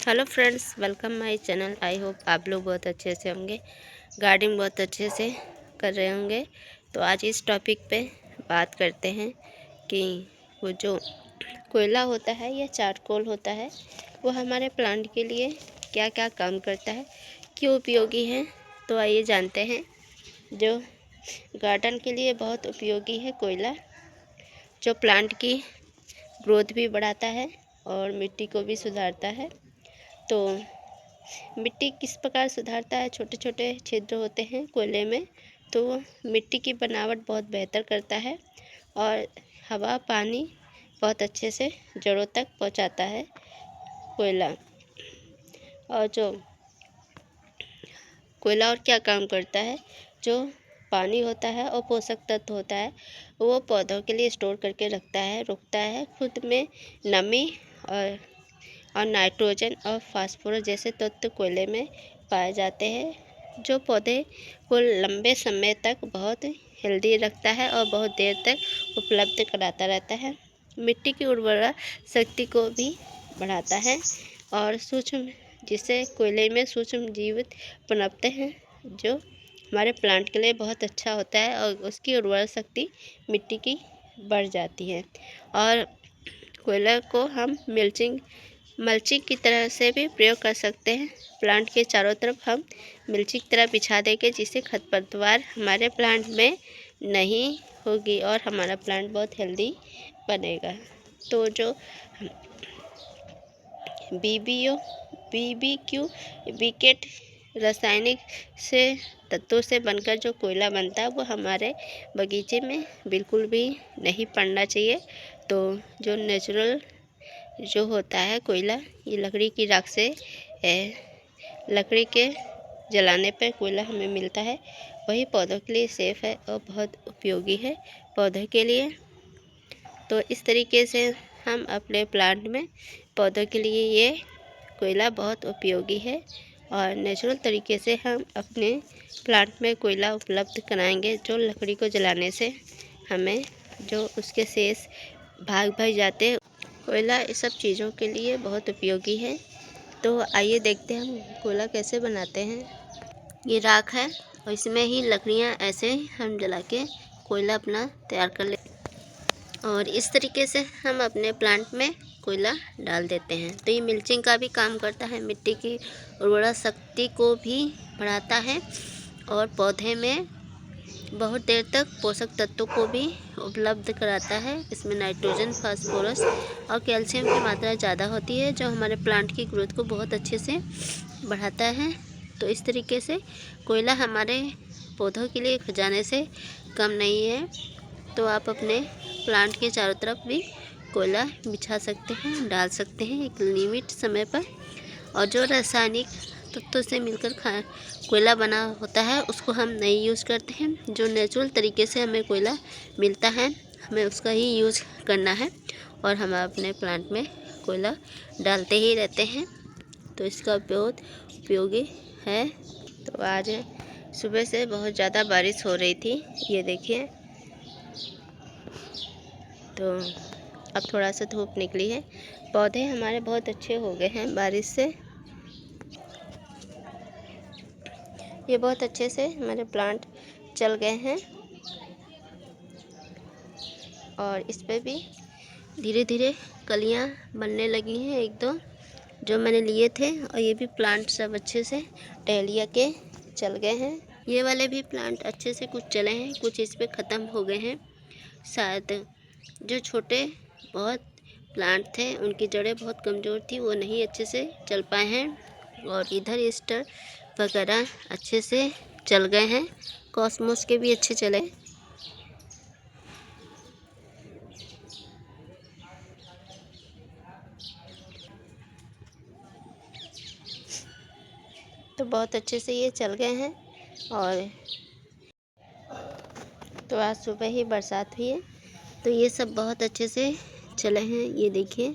Hello friends, welcome my channel. I hope आप लोग बहुत अच्छे से होंगे, गार्डनिंग बहुत अच्छे से कर रहे होंगे। तो आज इस टॉपिक पे बात करते हैं कि वो जो कोयला होता है या चारकोल होता है वो हमारे प्लांट के लिए क्या क्या काम करता है, क्यों उपयोगी है। तो आइए जानते हैं। जो गार्डन के लिए बहुत उपयोगी है कोयला, जो प्लांट की ग्रोथ भी बढ़ाता है और मिट्टी को भी सुधारता है। तो मिट्टी किस प्रकार सुधारता है? छोटे छोटे छिद्र होते हैं कोयले में, तो वो मिट्टी की बनावट बहुत बेहतर करता है और हवा पानी बहुत अच्छे से जड़ों तक पहुंचाता है कोयला। और जो कोयला और क्या काम करता है, जो पानी होता है और पोषक तत्व होता है वो पौधों के लिए स्टोर करके रखता है, रोकता है खुद में नमी और नाइट्रोजन और फास्फोरस जैसे तत्व कोयले में पाए जाते हैं, जो पौधे को लंबे समय तक बहुत हेल्दी रखता है और बहुत देर तक उपलब्ध कराता रहता है। मिट्टी की उर्वरा शक्ति को भी बढ़ाता है और सूक्ष्म जिससे कोयले में सूक्ष्म जीव पनपते हैं, जो हमारे प्लांट के लिए बहुत अच्छा होता है और उसकी उर्वरा शक्ति मिट्टी की बढ़ जाती है। और कोयला को हम मल्चिंग की तरह से भी प्रयोग कर सकते हैं। प्लांट के चारों तरफ हम मल्चिंग की तरह बिछा देंगे, जिससे खरपतवार हमारे प्लांट में नहीं होगी और हमारा प्लांट बहुत हेल्दी बनेगा। तो जो बीबीक्यू विकेट रासायनिक से तत्वों से बनकर जो कोयला बनता है वो हमारे बगीचे में बिल्कुल भी नहीं पड़ना चाहिए। तो जो नेचुरल जो होता है कोयला, ये लकड़ी की राख से लकड़ी के जलाने पर कोयला हमें मिलता है, वही पौधों के लिए सेफ़ है और बहुत उपयोगी है पौधों के लिए। तो इस तरीके से हम अपने प्लांट में पौधों के लिए ये कोयला बहुत उपयोगी है और नेचुरल तरीके से हम अपने प्लांट में कोयला उपलब्ध कराएंगे, जो लकड़ी को जलाने से हमें जो उसके शेष भाग जाते हैं। कोयला इस सब चीज़ों के लिए बहुत उपयोगी है। तो आइए देखते हैं हम कोयला कैसे बनाते हैं। ये राख है और इसमें ही लकड़ियाँ ऐसे हम जला के कोयला अपना तैयार कर लेते हैं और इस तरीके से हम अपने प्लांट में कोयला डाल देते हैं। तो ये मल्चिंग का भी काम करता है, मिट्टी की उर्वरा शक्ति को भी बढ़ाता है और पौधे में बहुत देर तक पोषक तत्वों को भी उपलब्ध कराता है। इसमें नाइट्रोजन, फास्फोरस और कैल्शियम की मात्रा ज़्यादा होती है, जो हमारे प्लांट की ग्रोथ को बहुत अच्छे से बढ़ाता है। तो इस तरीके से कोयला हमारे पौधों के लिए खजाने से कम नहीं है। तो आप अपने प्लांट के चारों तरफ भी कोयला बिछा सकते हैं, डाल सकते हैं एक लिमिट समय पर। और जो रासायनिक तत्वों से मिलकर कोयला बना होता है उसको हम नहीं यूज़ करते हैं। जो नेचुरल तरीके से हमें कोयला मिलता है हमें उसका ही यूज़ करना है और हम अपने प्लांट में कोयला डालते ही रहते हैं। तो इसका बहुत उपयोगी है। तो आज सुबह से बहुत ज़्यादा बारिश हो रही थी, ये देखिए। तो अब थोड़ा सा धूप निकली है, पौधे हमारे बहुत अच्छे हो गए हैं बारिश से। ये बहुत अच्छे से हमारे प्लांट चल गए हैं और इस पे भी धीरे धीरे कलियां बनने लगी हैं एक दो, जो मैंने लिए थे। और ये भी प्लांट सब अच्छे से टहलिया के चल गए हैं। ये वाले भी प्लांट अच्छे से कुछ चले हैं, कुछ इस पे ख़त्म हो गए हैं। शायद जो छोटे बहुत प्लांट थे उनकी जड़ें बहुत कमज़ोर थी, वो नहीं अच्छे से चल पाए हैं। और इधर स्टर वगैरह अच्छे से चल गए हैं, कॉस्मोस के भी अच्छे चले। तो बहुत अच्छे से ये चल गए हैं। और तो आज सुबह ही बरसात हुई है, तो ये सब बहुत अच्छे से चले हैं। ये देखिए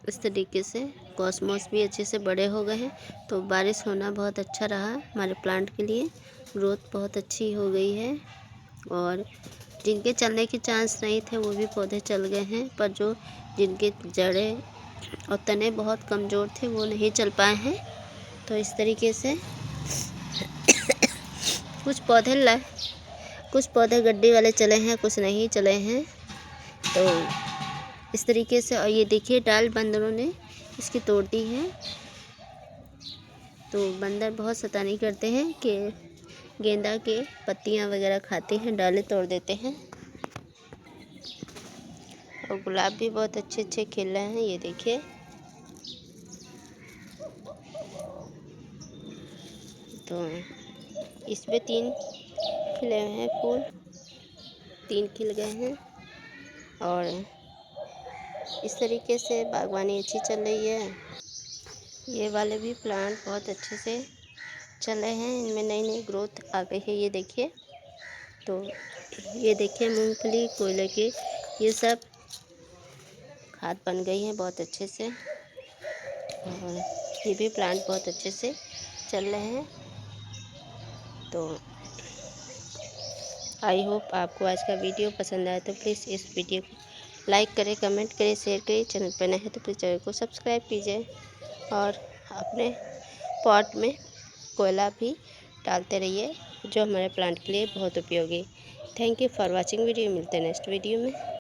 इस तरीके से कॉस्मोस भी अच्छे से बड़े हो गए हैं। तो बारिश होना बहुत अच्छा रहा हमारे प्लांट के लिए, ग्रोथ बहुत अच्छी हो गई है। और जिनके चलने के चांस नहीं थे वो भी पौधे चल गए हैं, पर जो जिनके जड़ें और तने बहुत कमज़ोर थे वो नहीं चल पाए हैं। तो इस तरीके से कुछ पौधे गड्डी वाले चले हैं, कुछ नहीं चले हैं। तो इस तरीके से, और ये देखिए डाल बंदरों ने इसकी तोड़ दी है। तो बंदर बहुत शैतानी करते हैं कि गेंदा के पत्तियां वगैरह खाते हैं, डालें तोड़ देते हैं। और गुलाब भी बहुत अच्छे अच्छे खिल रहे हैं, ये देखिए। तो इसमें 3 खिले हुए हैं फूल, 3 खिल गए हैं। और इस तरीके से बागवानी अच्छी चल रही है। ये वाले भी प्लांट बहुत अच्छे से चल रहे हैं, इनमें नई नई ग्रोथ आ गई है, ये देखिए। तो ये देखिए मूंगफली, कोयले की, ये सब खाद बन गई है बहुत अच्छे से। और ये भी प्लांट बहुत अच्छे से चल रहे हैं। तो आई होप आपको आज का वीडियो पसंद आया। तो प्लीज़ इस वीडियो को लाइक करें, कमेंट करें, शेयर करें। चैनल पर नए हैं तो प्लीज़ चैनल को सब्सक्राइब कीजिए। और अपने पॉट में कोयला भी डालते रहिए, जो हमारे प्लांट के लिए बहुत उपयोगी। Thank you for watching video. मिलते हैं नेक्स्ट वीडियो में।